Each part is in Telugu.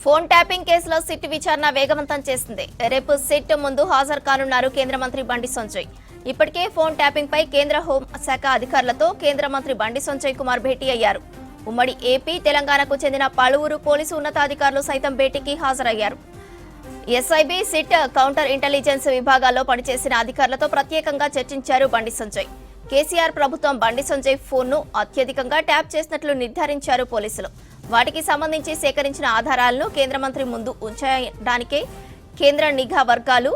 ఫోన్ ట్యాపింగ్ కేసులో సిట్ విచారణ వేగవంతం చేసింది. రేపు సిట్ ముందు హాజరు కానున్నారు కేంద్ర మంత్రి బండి సంజయ్. ఇప్పటికే ఫోన్ ట్యాపింగ్ పై కేంద్ర హోం శాఖ అధికారులతో కేంద్ర మంత్రి బండి సంజయ్ కుమార్ భేటీ అయ్యారు. ఉమ్మడి ఏపీ, తెలంగాణకు చెందిన పలువురు పోలీసు ఉన్నతాధికారులు సైతం భేటీకి హాజరయ్యారు. ఎస్ఐబి, సిట్, కౌంటర్ ఇంటెలిజెన్స్ విభాగాల్లో పనిచేసిన అధికారులతో ప్రత్యేకంగా చర్చించారు బండి సంజయ్. కేసీఆర్ ప్రభుత్వం బండి సంజయ్ ఫోన్ను అత్యధికంగా ట్యాప్ చేసినట్లు నిర్ధారించారు పోలీసులు. వాటికి సంబంధించి సేకరించిన ఆధారాలను కేంద్ర మంత్రి ముందు ఉంచడానికే కేంద్ర నిఘా వర్గాలు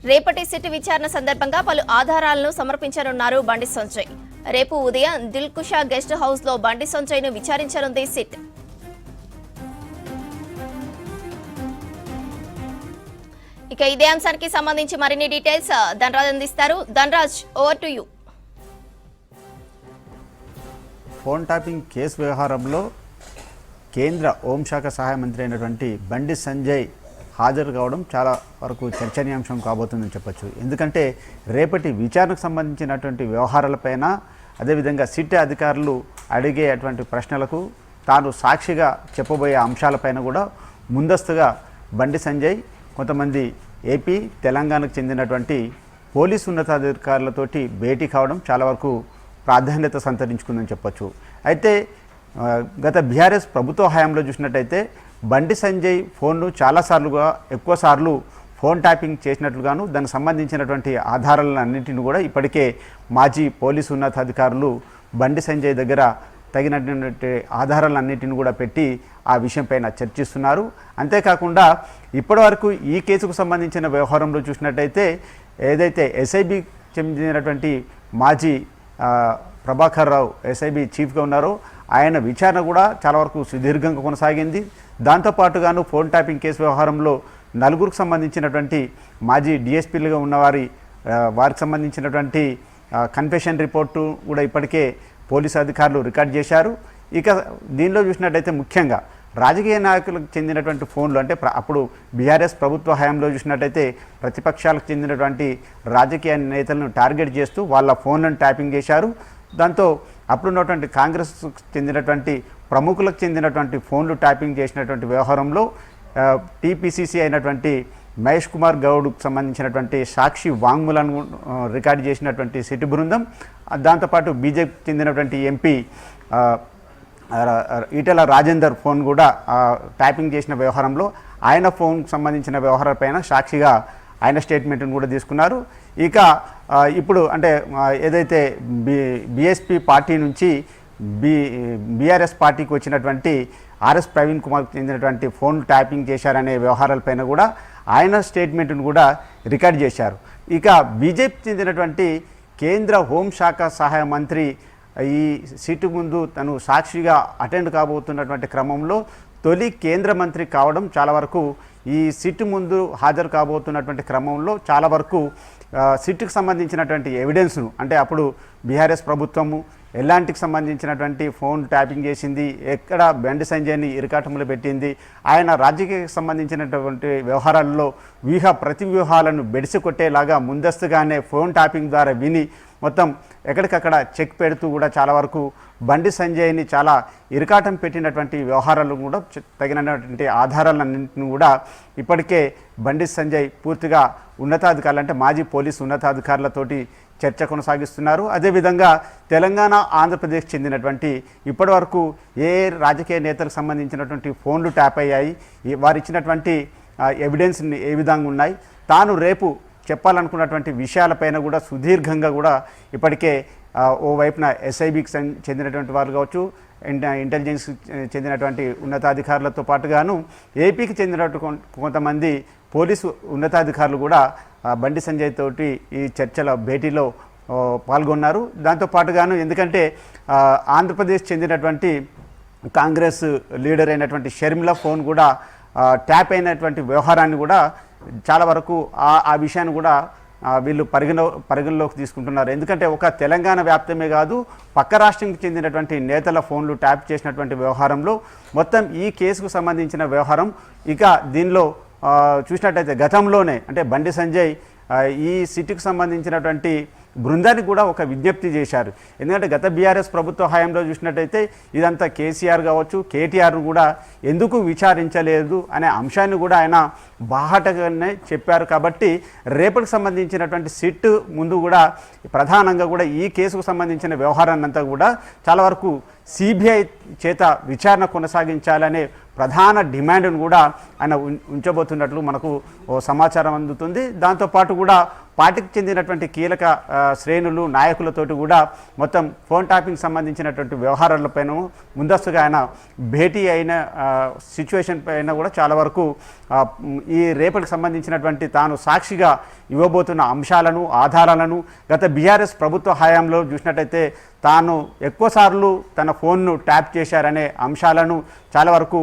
రేపటి సిట్ విచారణ సందర్భంగా పలు ఆధారాలను సమర్పించనున్నారు బండి సంజయ్. రేపు ఉదయం దిల్కుషా గెస్ట్ హౌస్ లో బండి సంజయ్ ను విచారించనుంది సిట్. ఇక ఇదే అంశానికి సంబంధించి మరిన్ని డీటెయిల్స్ ధనరాజ్ అందిస్తారు. Dhanraj, over to you. Phone tapping case వ్యవహారంలో కేంద్ర హోంశాఖ సహాయ మంత్రి అయినటువంటి బండి సంజయ్ హాజరు కావడం చాలా వరకు చర్చనీయాంశం కాబోతుందని చెప్పొచ్చు. ఎందుకంటే రేపటి విచారణకు సంబంధించినటువంటి వ్యవహారాలపైన, అదేవిధంగా సిట్ అధికారులు అడిగే అటువంటి ప్రశ్నలకు తాను సాక్షిగా చెప్పబోయే అంశాలపైన కూడా ముందస్తుగా బండి సంజయ్ కొంతమంది ఏపీ, తెలంగాణకు చెందినటువంటి పోలీసు ఉన్నతాధికారులతోటి భేటీ కావడం చాలా వరకు ప్రాధాన్యత సంతరించుకుందని చెప్పొచ్చు. అయితే గత బీఆర్ఎస్ ప్రభుత్వ హయాంలో చూసినట్టయితే బండి సంజయ్ ఫోన్ను చాలాసార్లుగా ఎక్కువసార్లు ఫోన్ ట్యాపింగ్ చేసినట్లుగాను దానికి సంబంధించినటువంటి ఆధారాలన్నింటిని కూడా ఇప్పటికే మాజీ పోలీసు ఉన్నతాధికారులు బండి సంజయ్ దగ్గర తగినటువంటి ఆధారాలన్నింటిని కూడా పెట్టి ఆ విషయంపైన చర్చిస్తున్నారు. అంతేకాకుండా ఇప్పటివరకు ఈ కేసుకు సంబంధించిన వ్యవహారంలో చూసినట్టయితే ఏదైతే ఎస్ఐబి చెందినటువంటి మాజీ ప్రభాకర్ రావు ఎస్ఐబి చీఫ్గా ఉన్నారో ఆయన విచారణ కూడా చాలా వరకు సుదీర్ఘంగా కొనసాగింది. దాంతోపాటుగాను ఫోన్ ట్యాపింగ్ కేసు వ్యవహారంలో నలుగురికి సంబంధించినటువంటి మాజీ డిఎస్పీలుగా వారికి సంబంధించినటువంటి కన్ఫెషన్ రిపోర్టు కూడా ఇప్పటికే పోలీసు అధికారులు రికార్డ్ చేశారు. ఇక దీనిలో చూసినట్టయితే ముఖ్యంగా రాజకీయ నాయకులకు చెందినటువంటి ఫోన్లు, అంటే అప్పుడు బీఆర్ఎస్ ప్రభుత్వ హయాంలో చూసినట్టయితే ప్రతిపక్షాలకు చెందినటువంటి రాజకీయ నేతలను టార్గెట్ చేస్తూ వాళ్ళ ఫోన్లను ట్యాపింగ్ చేశారు. దాంతో అప్పుడున్నటువంటి కాంగ్రెస్కు చెందినటువంటి ప్రముఖులకు చెందినటువంటి ఫోన్లు ట్యాపింగ్ చేసినటువంటి వ్యవహారంలో టీపీసీసీ అయినటువంటి మహేష్ కుమార్ గౌడ్కు సంబంధించినటువంటి సాక్షి వాంగ్మూలాన్ని రికార్డు చేసినటువంటి సిట్ బృందం, దాంతోపాటు బీజేపీకి చెందినటువంటి ఎంపీ ఈటెల రాజేందర్ ఫోన్ కూడా ట్యాపింగ్ చేసిన వ్యవహారంలో ఆయన ఫోన్కు సంబంధించిన వ్యవహారాలపైన సాక్షిగా ఆయన స్టేట్మెంట్ను కూడా తీసుకున్నారు. ఇక ఇప్పుడు అంటే ఏదైతే బీఎస్పీ పార్టీ నుంచి బీఆర్ఎస్ పార్టీకి వచ్చినటువంటి ఆర్ఎస్ ప్రవీణ్ కుమార్కి చెందినటువంటి ఫోన్ ట్యాపింగ్ చేశారనే వ్యవహారాలపైన కూడా ఆయన స్టేట్మెంట్ను కూడా రికార్డ్ చేశారు. ఇక బీజేపీ చెందినటువంటి కేంద్ర హోంశాఖ సహాయ మంత్రి ఈ సీటు ముందు తను సాక్షిగా అటెండ్ కాబోతున్నటువంటి క్రమంలో తొలి కేంద్ర మంత్రి కావడం చాలా వరకు ఈ సిట్ ముందు హాజరు కాబోతున్నటువంటి క్రమంలో చాలా వరకు సిట్కి సంబంధించినటువంటి ఎవిడెన్స్ను, అంటే అప్పుడు బీఆర్ఎస్ ప్రభుత్వము ఎలాంటికి సంబంధించినటువంటి ఫోన్ ట్యాపింగ్ చేసింది, ఎక్కడ బండి సంజయ్ని ఇరకాటంలో పెట్టింది, ఆయన రాజకీయానికి సంబంధించినటువంటి వ్యవహారాల్లో ప్రతి వ్యూహాలను బెడిసి కొట్టేలాగా ముందస్తుగానే ఫోన్ ట్యాపింగ్ ద్వారా విని మొత్తం ఎక్కడికక్కడ చెక్ పెడుతూ కూడా చాలా వరకు బండి సంజయ్ని చాలా ఇరకాటం పెట్టినటువంటి వ్యవహారాలు కూడా తగినటువంటి ఆధారాలన్నింటినీ కూడా ఇప్పటికే బండి సంజయ్ పూర్తిగా ఉన్నతాధికారులు, అంటే మాజీ పోలీసు ఉన్నతాధికారులతోటి చర్చ కొనసాగిస్తున్నారు. అదేవిధంగా తెలంగాణ, ఆంధ్రప్రదేశ్ చెందినటువంటి ఇప్పటి వరకు ఏ రాజకీయ నేతలకు సంబంధించినటువంటి ఫోన్లు ట్యాప్ అయ్యాయి, వారు ఇచ్చినటువంటి ఎవిడెన్స్ ఏ విధంగా ఉన్నాయి, తాను రేపు చెప్పాలనుకున్నటువంటి విషయాలపైన కూడా సుదీర్ఘంగా కూడా ఇప్పటికే ఓవైపున ఎస్ఐబికి చెందినటువంటి వారు కావచ్చు, ఇంటెలిజెన్స్ చెందినటువంటి ఉన్నతాధికారులతో పాటుగాను ఏపీకి చెందినటువంటి కొంతమంది పోలీసు ఉన్నతాధికారులు కూడా బండి సంజయ్ తోటి ఈ చర్చల భేటీలో పాల్గొన్నారు. దాంతోపాటుగాను ఎందుకంటే ఆంధ్రప్రదేశ్ చెందినటువంటి కాంగ్రెస్ లీడర్ అయినటువంటి షర్మిల ఫోన్ కూడా ట్యాప్ అయినటువంటి వ్యవహారాన్ని కూడా చాలా వరకు ఆ విషయాన్ని కూడా వీళ్ళు పరిగణలోకి తీసుకుంటున్నారు. ఎందుకంటే ఒక తెలంగాణ వ్యాప్తమే కాదు, పక్క రాష్ట్రానికి చెందినటువంటి నేతల ఫోన్లు ట్యాప్ చేసినటువంటి వ్యవహారంలో మొత్తం ఈ కేసుకు సంబంధించిన వ్యవహారం. ఇక దీనిలో చూసినట్టయితే గతంలోనే అంటే బండి సంజయ్ ఈ సిటీకి సంబంధించినటువంటి బృందానికి కూడా ఒక విజ్ఞప్తి చేశారు. ఎందుకంటే గత బీఆర్ఎస్ ప్రభుత్వ హయాంలో చూసినట్టయితే ఇదంతా కేసీఆర్ కావచ్చు, కేటీఆర్ కూడా ఎందుకు విచారించలేదు అనే అంశాన్ని కూడా ఆయన బాహాటగానే చెప్పారు. కాబట్టి రేపటికి సంబంధించినటువంటి సిట్ ముందు కూడా ప్రధానంగా కూడా ఈ కేసుకు సంబంధించిన వ్యవహారాన్ని అంతా కూడా చాలా వరకు సిబిఐ చేత విచారణ కొనసాగించాలనే ప్రధాన డిమాండ్ను కూడా ఆయన ఉంచబోతున్నట్లు మనకు సమాచారం అందుతుంది. దాంతోపాటు కూడా పార్టీకి చెందినటువంటి కీలక శ్రేణులు నాయకులతోటి కూడా మొత్తం ఫోన్ ట్యాపింగ్ సంబంధించినటువంటి వ్యవహారాలపైన ముందస్తుగా ఆయన భేటీ అయిన సిచ్యువేషన్ పైన కూడా చాలా వరకు ఈ రేపటికి సంబంధించినటువంటి తాను సాక్షిగా ఇవ్వబోతున్న అంశాలను ఆధారాలను గత బీఆర్ఎస్ ప్రభుత్వ హయాంలో చూసినట్టయితే తాను ఎక్కువసార్లు తన ఫోన్ను ట్యాప్ చేశారనే అంశాలను చాలా వరకు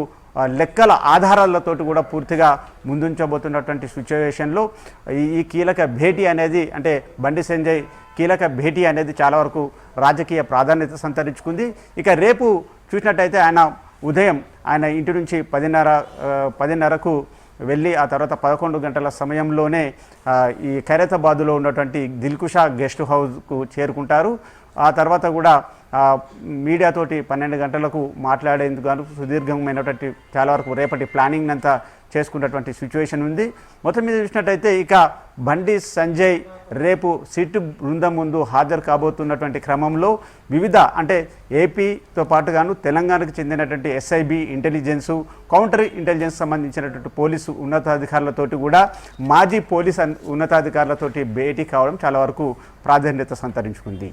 లెక్కల ఆధారాలతోటి కూడా పూర్తిగా ముందుంచబోతున్నటువంటి సిచ్యువేషన్లో ఈ కీలక భేటీ అనేది అంటే బండి సంజయ్ కీలక భేటీ అనేది చాలా వరకు రాజకీయ ప్రాధాన్యత సంతరించుకుంది. ఇక రేపు చూసినట్టయితే ఆయన ఉదయం ఆయన ఇంటి నుంచి 10:30కు వెళ్ళి ఆ తర్వాత 11 గంటల సమయంలోనే ఈ ఖైరతాబాద్లో ఉన్నటువంటి దిల్కుషా గెస్ట్ హౌస్కు చేరుకుంటారు. ఆ తర్వాత కూడా మీడియాతోటి 12 గంటలకు మాట్లాడేందుకు గాను సుదీర్ఘమైనటువంటి చాలా వరకు రేపటి ప్లానింగ్ అంతా చేసుకున్నటువంటి సిచ్యువేషన్ ఉంది. మొత్తం మీద చూసినట్టయితే ఇక బండి సంజయ్ రేపు సిట్ బృందం ముందు హాజరు కాబోతున్నటువంటి క్రమంలో వివిధ అంటే ఏపీతో పాటుగాను తెలంగాణకు చెందినటువంటి ఎస్ఐబి ఇంటెలిజెన్సు, కౌంటర్ ఇంటెలిజెన్స్ సంబంధించినటువంటి పోలీసు ఉన్నతాధికారులతోటి కూడా మాజీ పోలీస్ ఉన్నతాధికారులతోటి భేటీ కావడం చాలా వరకు ప్రాధాన్యత సంతరించుకుంది.